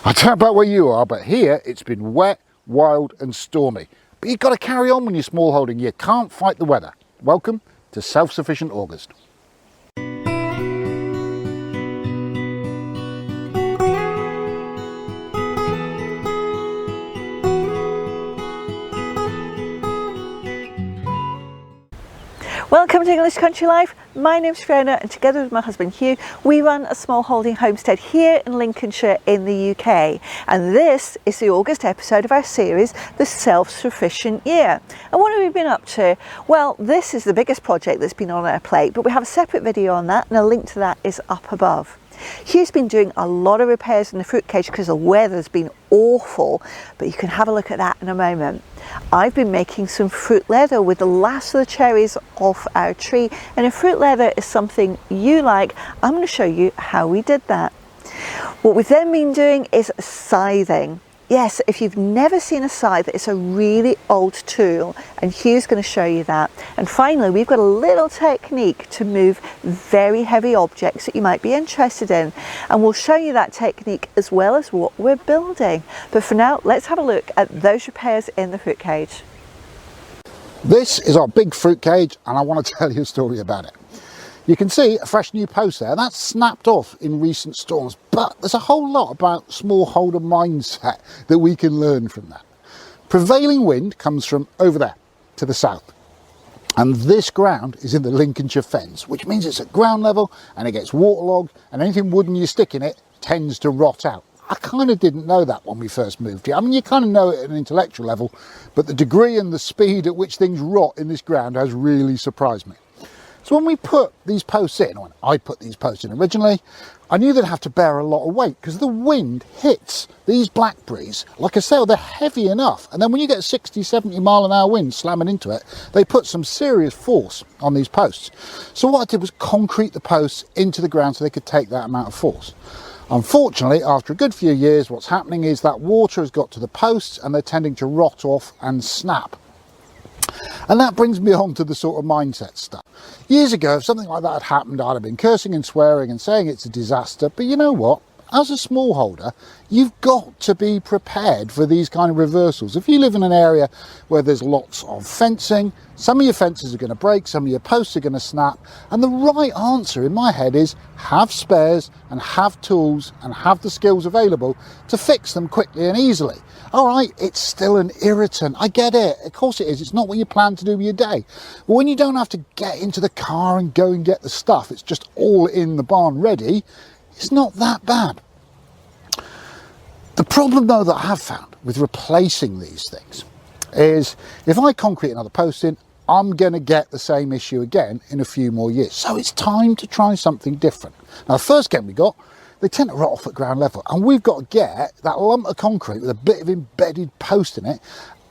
I don't know about where you are, but here it's been wet, wild and stormy. But you've got to carry on when you're small holding. You can't fight the weather. Welcome to Self-Sufficient August. Welcome to English Country Life. My name's Fiona and together with my husband Hugh we run a small holding homestead here in Lincolnshire in the UK, and this is the August episode of our series The Self-Sufficient Year. And what have we been up to? Well, this is the biggest project that's been on our plate, but we have a separate video on that and a link to that is up above. Hugh's been doing a lot of repairs in the fruitcage because the weather's been awful, but you can have a look at that in a moment. I've been making some fruit leather with the last of the cherries off our tree, and if fruit leather is something you like, I'm going to show you how we did that. What we've then been doing is scything. Yes, if you've never seen a scythe, it's a really old tool, and Hugh's going to show you that. And finally, we've got a little technique to move very heavy objects that you might be interested in, and we'll show you that technique as well as what we're building. But for now, let's have a look at those repairs in the fruit cage. This is our big fruit cage, and I want to tell you a story about it. You can see a fresh new post there. That's snapped off in recent storms, but there's a whole lot about smallholder mindset that we can learn from that. Prevailing wind comes from over there to the south, and this ground is in the Lincolnshire fens, which means it's at ground level and it gets waterlogged, and anything wooden you stick in it tends to rot out. I kind of didn't know that when we first moved here. I mean, you kind of know it at an intellectual level, but the degree and the speed at which things rot in this ground has really surprised me. So when we put these posts in, when I put these posts in originally, I knew they'd have to bear a lot of weight because the wind hits these blackberries. Like I say, they're heavy enough. And then when you get 60, 70 mile an hour wind slamming into it, they put some serious force on these posts. So what I did was concrete the posts into the ground so they could take that amount of force. Unfortunately, after a good few years, what's happening is that water has got to the posts and they're tending to rot off and snap. And that brings me on to the sort of mindset stuff. Years ago, if something like that had happened, I'd have been cursing and swearing and saying it's a disaster. But you know what? As a smallholder, you've got to be prepared for these kind of reversals. If you live in an area where there's lots of fencing, some of your fences are going to break, some of your posts are going to snap. And the right answer in my head is have spares and have tools and have the skills available to fix them quickly and easily. All right, it's still an irritant. I get it. Of course it is. It's not what you plan to do with your day. But when you don't have to get into the car and go and get the stuff, it's just all in the barn ready, it's not that bad. The problem though that I have found with replacing these things is if I concrete another post in, I'm going to get the same issue again in a few more years. So it's time to try something different. Now, the first game we got, they tend to rot off at ground level, and we've got to get that lump of concrete with a bit of embedded post in it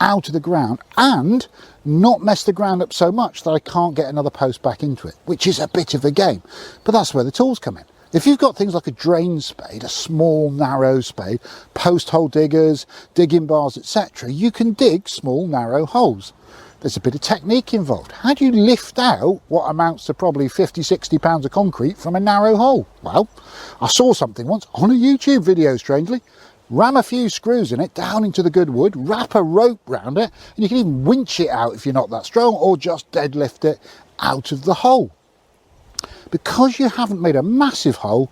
out of the ground and not mess the ground up so much that I can't get another post back into it, which is a bit of a game. But that's where the tools come in. If you've got things like a drain spade, a small narrow spade, post hole diggers, digging bars, etc., you can dig small narrow holes. There's a bit of technique involved. How do you lift out what amounts to probably 50, 60 pounds of concrete from a narrow hole? Well, I saw something once on a YouTube video, strangely. Ram a few screws in it down into the good wood, wrap a rope round it, and you can even winch it out if you're not that strong, or just deadlift it out of the hole. Because you haven't made a massive hole,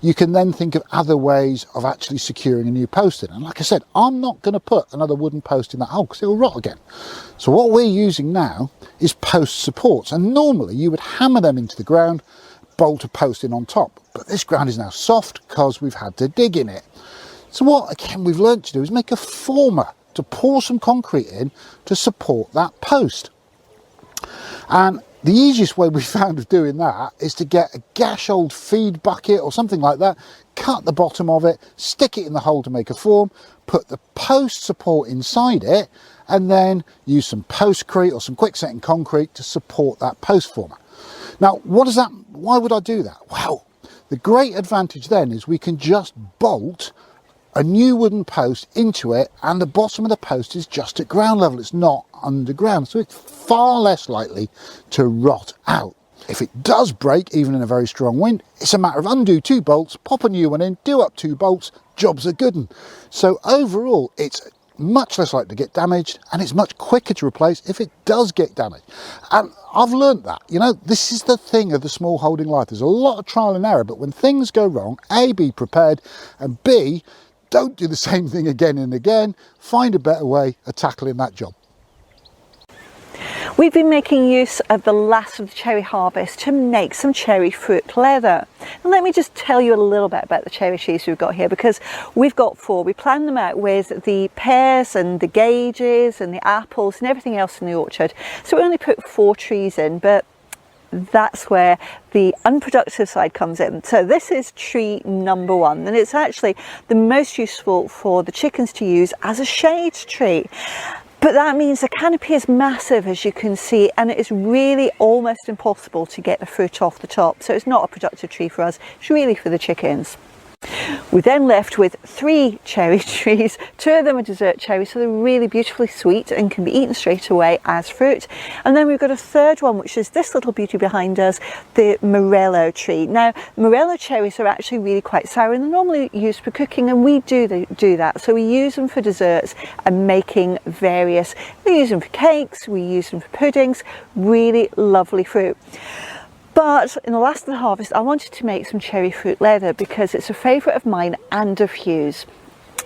you can then think of other ways of actually securing a new post in. And like I said, I'm not going to put another wooden post in that hole because it will rot again. So what we're using now is post supports. And normally you would hammer them into the ground, bolt a post in on top. But this ground is now soft because we've had to dig in it. So what, again, we've learned to do is make a former to pour some concrete in to support that post. And the easiest way we found of doing that is to get a gash old feed bucket or something like that, cut the bottom of it, stick it in the hole to make a form, put the post support inside it, and then use some postcrete or some quick setting concrete to support that post former. Now, why would I do that? Well, the great advantage then is we can just bolt a new wooden post into it, and the bottom of the post is just at ground level. It's not underground, so it's far less likely to rot out. If it does break, even in a very strong wind, it's a matter of undo 2 bolts, pop a new one in, do up 2 bolts, job's a good one. So overall, it's much less likely to get damaged, and it's much quicker to replace if it does get damaged. And I've learned that, you know, this is the thing of the small holding life. There's a lot of trial and error, but when things go wrong, A, be prepared, and B, don't do the same thing again and again. Find a better way of tackling that job. We've been making use of the last of the cherry harvest to make some cherry fruit leather. And let me just tell you a little bit about the cherry trees we've got here, because we've got 4. We planned them out with the pears and the gauges and the apples and everything else in the orchard. So we only put 4 trees in, but that's where the unproductive side comes in. So this is tree number 1, and it's actually the most useful for the chickens to use as a shade tree. But that means the canopy is massive, as you can see, and it is really almost impossible to get the fruit off the top. So it's not a productive tree for us, it's really for the chickens. We're then left with 3 cherry trees. 2 of them are dessert cherries, so they're really beautifully sweet and can be eaten straight away as fruit. And then we've got a 3rd one, which is this little beauty behind us, the morello tree. Now, morello cherries are actually really quite sour, and they're normally used for cooking, and we do that. So we use them for desserts and making various, we use them for cakes, we use them for puddings, really lovely fruit. But in the last of the harvest, I wanted to make some cherry fruit leather because it's a favourite of mine and of Hugh's.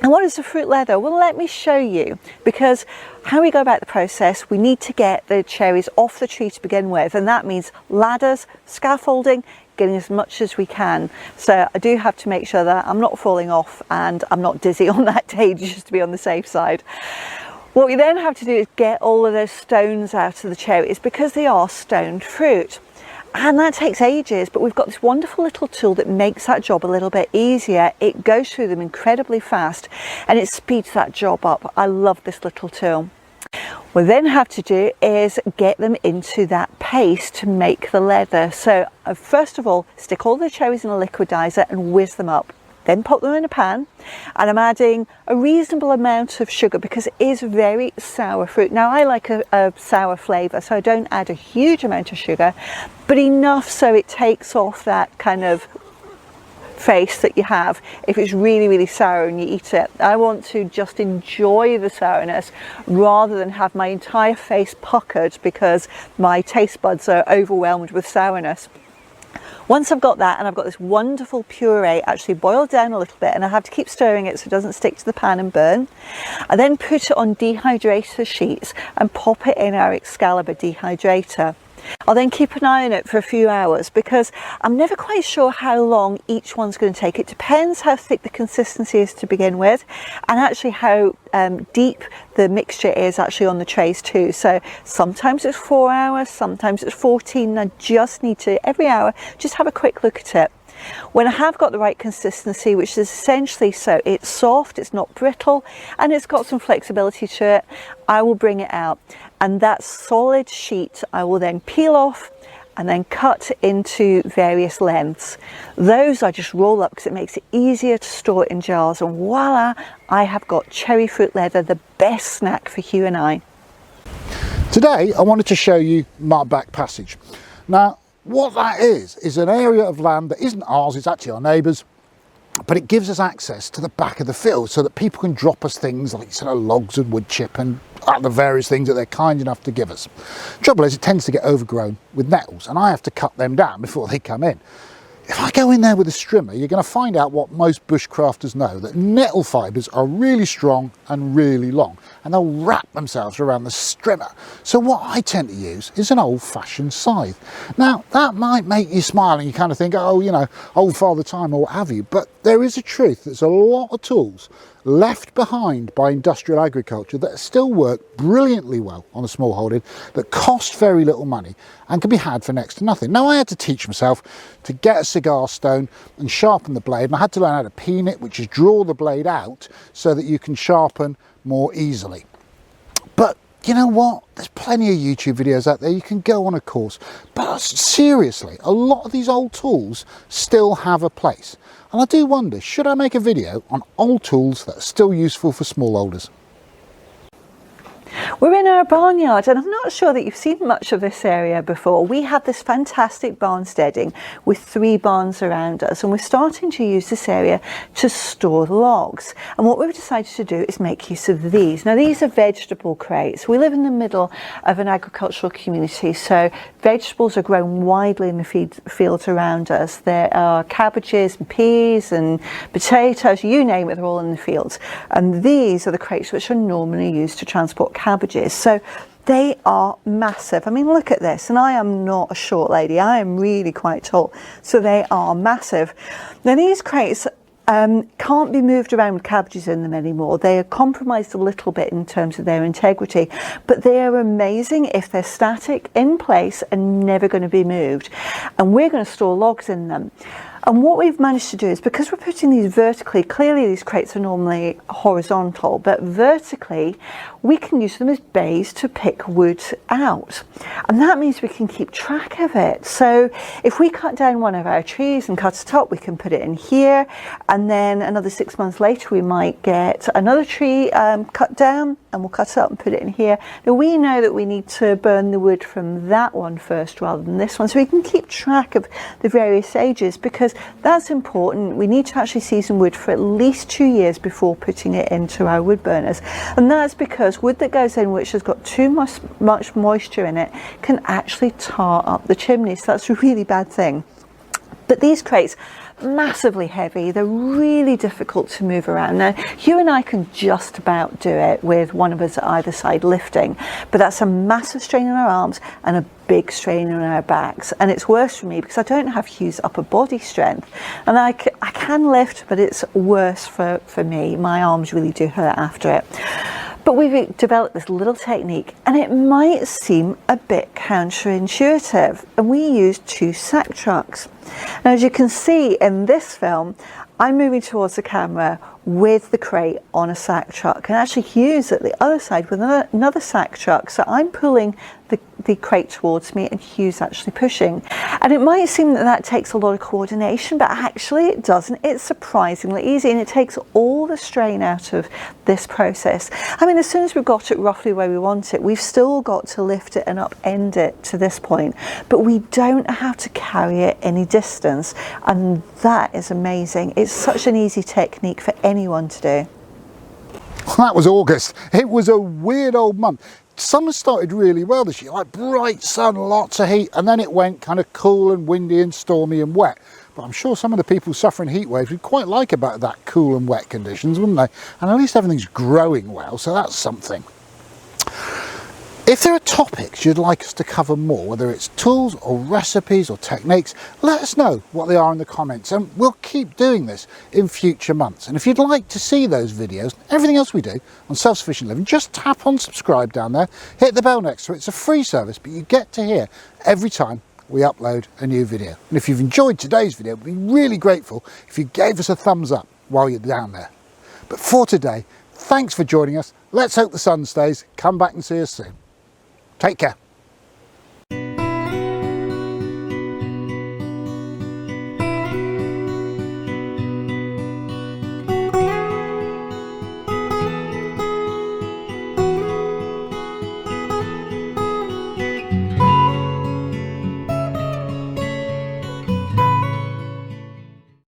And what is the fruit leather? Well, let me show you, because how we go about the process, we need to get the cherries off the tree to begin with, and that means ladders, scaffolding, getting as much as we can. So I do have to make sure that I'm not falling off and I'm not dizzy on that day, just to be on the safe side. What we then have to do is get all of those stones out of the cherries, because they are stoned fruit. And that takes ages, but we've got this wonderful little tool that makes that job a little bit easier. It goes through them incredibly fast and it speeds that job up. I love this little tool. What we then have to do is get them into that paste to make the leather. So first of all, stick all the cherries in a liquidizer and whiz them up. Then pop them in a pan, and I'm adding a reasonable amount of sugar because it is very sour fruit. Now I like a sour flavour, so I don't add a huge amount of sugar, but enough so it takes off that kind of face that you have if it's really, really sour and you eat it. I want to just enjoy the sourness rather than have my entire face puckered because my taste buds are overwhelmed with sourness. Once I've got that, and I've got this wonderful puree actually boiled down a little bit, and I have to keep stirring it so it doesn't stick to the pan and burn, I then put it on dehydrator sheets and pop it in our Excalibur dehydrator. I'll then keep an eye on it for a few hours because I'm never quite sure how long each one's going to take. It depends how thick the consistency is to begin with, and actually how deep the mixture is actually on the trays too. So sometimes it's 4 hours, sometimes it's 14, and I just need to, every hour, just have a quick look at it. When I have got the right consistency, which is essentially so it's soft, it's not brittle, and it's got some flexibility to it, I will bring it out. And that solid sheet I will then peel off and then cut into various lengths. Those I just roll up because it makes it easier to store in jars, and voila, I have got cherry fruit leather, the best snack for Hugh and I. Today I wanted to show you my back passage. Now, what that is an area of land that isn't ours, it's actually our neighbours, but it gives us access to the back of the field so that people can drop us things like sort of logs and wood chip and other various things that they're kind enough to give us. Trouble is, it tends to get overgrown with nettles, and I have to cut them down before they come in. If I go in there with a strimmer, you're going to find out what most bushcrafters know, that nettle fibres are really strong and really long, and they'll wrap themselves around the strimmer. So what I tend to use is an old-fashioned scythe. Now, that might make you smile and you kind of think, oh, you know, old father time or what have you, but there is a truth. There's a lot of tools left behind by industrial agriculture that still work brilliantly well on a small holding, that cost very little money and can be had for next to nothing. Now, I had to teach myself to get a cigar stone and sharpen the blade, and I had to learn how to peen it, which is draw the blade out so that you can sharpen more easily. But you know what? There's plenty of YouTube videos out there. You can go on a course. But seriously, a lot of these old tools still have a place. And I do wonder, should I make a video on old tools that are still useful for smallholders? We're in our barnyard, and I'm not sure that you've seen much of this area before. We have this fantastic barnsteading with 3 barns around us, and we're starting to use this area to store logs. And what we've decided to do is make use of these. Now, these are vegetable crates. We live in the middle of an agricultural community, so vegetables are grown widely in the fields around us. There are cabbages and peas and potatoes, you name it, they're all in the fields. And these are the crates which are normally used to transport cabbages. So they are massive. I mean, look at this, and I am not a short lady, I am really quite tall, so they are massive. Now, these crates can't be moved around with cabbages in them anymore. They are compromised a little bit in terms of their integrity, but they are amazing if they're static, in place, and never going to be moved. And we're going to store logs in them. And what we've managed to do is, because we're putting these vertically, clearly these crates are normally horizontal, but vertically we can use them as bays to pick wood out. And that means we can keep track of it. So if we cut down one of our trees and cut it up, we can put it in here. And then another 6 months later, we might get another tree cut down, and we'll cut it up and put it in here. Now, we know that we need to burn the wood from that one first rather than this one, so we can keep track of the various ages, because that's important. We need to actually season wood for at least 2 years before putting it into our wood burners. And that's because wood that goes in which has got too much moisture in it can actually tar up the chimney. So that's a really bad thing. But these crates, massively heavy, they're really difficult to move around. Now, Hugh and I can just about do it with one of us at either side lifting, but that's a massive strain on our arms and a big strain on our backs. And it's worse for me because I don't have Hugh's upper body strength, and I can lift, but it's worse for me. My arms really do hurt after it. But we've developed this little technique, and it might seem a bit counterintuitive, and we use 2 sack trucks. Now, as you can see in this film, I'm moving towards the camera with the crate on a sack truck, and actually Hugh's at the other side with another sack truck. So I'm pulling the crate towards me and Hugh's actually pushing. And it might seem that takes a lot of coordination, but actually it doesn't. It's surprisingly easy, and it takes all the strain out of this process. I mean, as soon as we've got it roughly where we want it, we've still got to lift it and upend it to this point, but we don't have to carry it any distance, and that is amazing. It's such an easy technique for anyone to do. That was August. It was a weird old month. Summer started really well this year, like bright sun, lots of heat, and then it went kind of cool and windy and stormy and wet. But I'm sure some of the people suffering heat waves would quite like about that cool and wet conditions, wouldn't they? And at least everything's growing well, so that's something. If there are topics you'd like us to cover more, whether it's tools or recipes or techniques, let us know what they are in the comments, and we'll keep doing this in future months. And if you'd like to see those videos, everything else we do on self-sufficient living, just tap on subscribe down there, hit the bell next to it. It's a free service, but you get to hear every time we upload a new video. And if you've enjoyed today's video, we'd be really grateful if you gave us a thumbs up while you're down there. But for today, thanks for joining us. Let's hope the sun stays. Come back and see us soon. Take care.